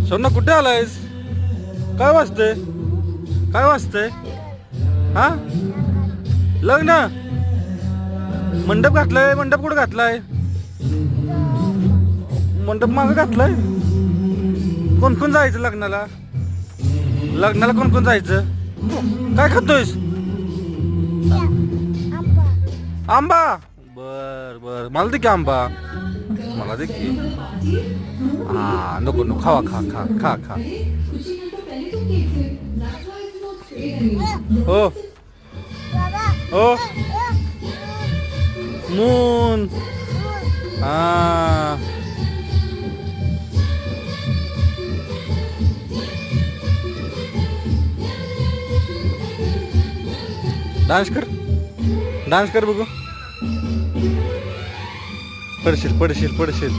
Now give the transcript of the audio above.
सोना कुठे आलायस? काय वाजते? काय वाजते? हा लग्न मंडप घातलाय. मंडप कुठे घातलाय? मंडप मागं घातलाय. कोण कोण जायचं लग्नाला? लग्नाला कोण कोण जायचं? काय खातोयस? आंबा. बर बर मला दे की आंबा. मला दे की. हा नको नको खावा खा खा खा खा. हो हो मून. हा डान्स कर. डान्स कर बघू. पडशील पडशील पडशील.